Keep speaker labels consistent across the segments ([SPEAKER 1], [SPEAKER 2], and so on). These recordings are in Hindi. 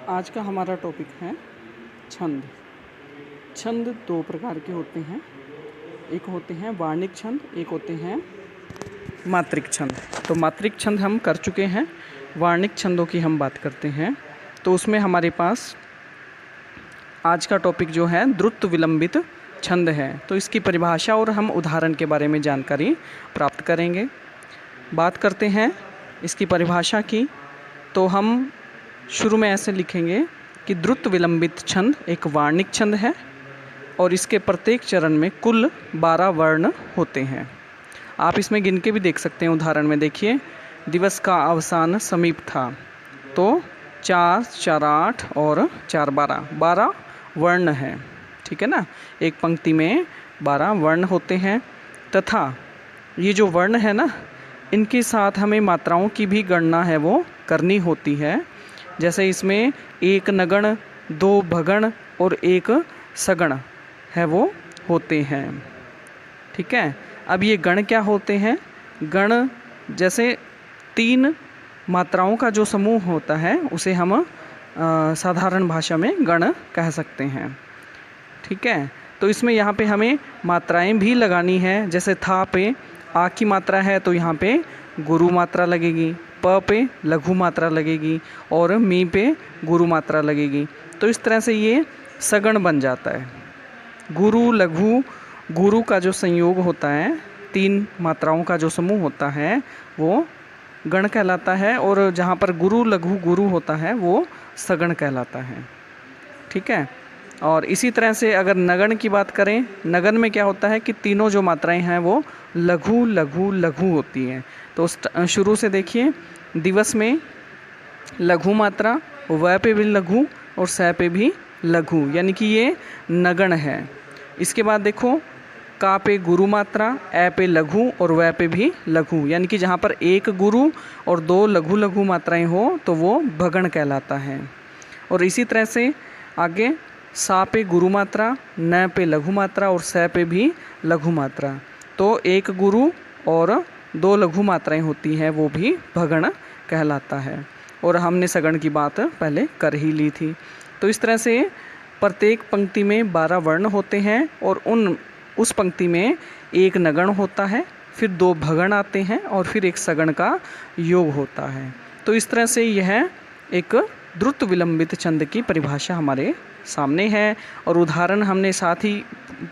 [SPEAKER 1] आज का हमारा टॉपिक है छंद। छंद दो प्रकार के होते हैं, एक होते हैं वार्णिक छंद, एक होते हैं मात्रिक छंद। तो मात्रिक छंद हम कर चुके हैं, वार्णिक छंदों की हम बात करते हैं। तो उसमें हमारे पास आज का टॉपिक जो है द्रुत विलंबित छंद है। तो इसकी परिभाषा और हम उदाहरण के बारे में जानकारी प्राप्त करेंगे। बात करते हैं इसकी परिभाषा की, तो हम शुरू में ऐसे लिखेंगे कि द्रुत विलंबित छंद एक वार्णिक छंद है और इसके प्रत्येक चरण में कुल 12 वर्ण होते हैं। आप इसमें गिन के भी देख सकते हैं। उदाहरण में देखिए, दिवस का अवसान समीप था, तो 4, 4, 8 और 4, 12 वर्ण हैं। ठीक है ना, एक पंक्ति में 12 वर्ण होते हैं। तथा ये जो वर्ण है ना, इनके साथ हमें मात्राओं की भी गणना है वो करनी होती है। जैसे इसमें एक नगण, 2 भगण और 1 सगण है वो होते हैं। ठीक है, अब ये गण क्या होते हैं? गण जैसे 3 मात्राओं का जो समूह होता है उसे हम साधारण भाषा में गण कह सकते हैं। ठीक है, तो इसमें यहाँ पे हमें मात्राएं भी लगानी है। जैसे था पे आ की मात्रा है तो यहाँ पे गुरु मात्रा लगेगी, प पे लघु मात्रा लगेगी और मी पे गुरु मात्रा लगेगी। तो इस तरह से ये सगण बन जाता है। गुरु लघु गुरु का जो संयोग होता है, 3 मात्राओं का जो समूह होता है वो गण कहलाता है, और जहाँ पर गुरु लघु गुरु होता है वो सगण कहलाता है। ठीक है, और इसी तरह से अगर नगण की बात करें, नगन में क्या होता है कि तीनों जो मात्राएं हैं वो लघु लघु लघु होती हैं। तो शुरू से देखिए, दिवस में लघु मात्रा, व पे भी लघु और स पे भी लघु, यानी कि ये नगण है। इसके बाद देखो, का पे गुरु मात्रा, ए पे लघु और व पे भी लघु, यानी कि जहाँ पर एक गुरु और 2 लघु लघु मात्राएं हो तो वो भगण कहलाता है। और इसी तरह से आगे सा पे गुरु मात्रा, न पे लघु मात्रा और स पे भी लघु मात्रा, तो एक गुरु और 2 लघु मात्राएं होती हैं, वो भी भगण कहलाता है। और हमने सगण की बात पहले कर ही ली थी। तो इस तरह से प्रत्येक पंक्ति में 12 वर्ण होते हैं और उस पंक्ति में एक नगण होता है, फिर 2 भगण आते हैं और फिर एक सगण का योग होता है। तो इस तरह से यह एक द्रुत विलंबित छंद की परिभाषा हमारे सामने है। और उदाहरण हमने साथ ही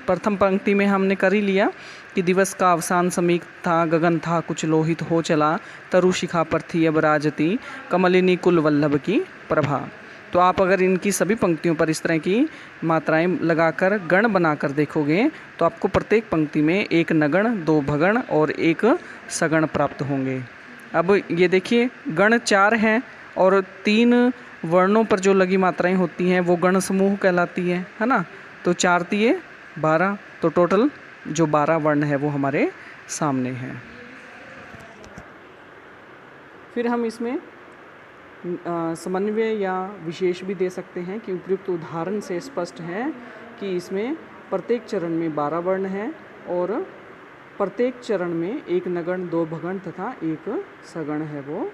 [SPEAKER 1] प्रथम पंक्ति में हमने कर ही लिया कि दिवस का अवसान समीप था, गगन था कुछ लोहित हो चला, तरु शिखा पर थी अब राजती, कमलिनी कुल वल्लभ की प्रभा। तो आप अगर इनकी सभी पंक्तियों पर इस तरह की मात्राएं लगाकर गण बनाकर देखोगे तो आपको प्रत्येक पंक्ति में एक नगण, 2 भगण और 1 सगण प्राप्त होंगे। अब ये देखिए, गण 4 हैं और 3 वर्णों पर जो लगी मात्राएं होती हैं वो गण समूह कहलाती है ना। तो 4 तिये 12, तो टोटल जो 12 वर्ण है वो हमारे सामने हैं। फिर हम इसमें समन्वय या विशेष भी दे सकते हैं कि उपयुक्त उदाहरण से स्पष्ट है कि इसमें प्रत्येक चरण में 12 वर्ण हैं और प्रत्येक चरण में एक नगण, 2 भगण तथा 1 सगण है वो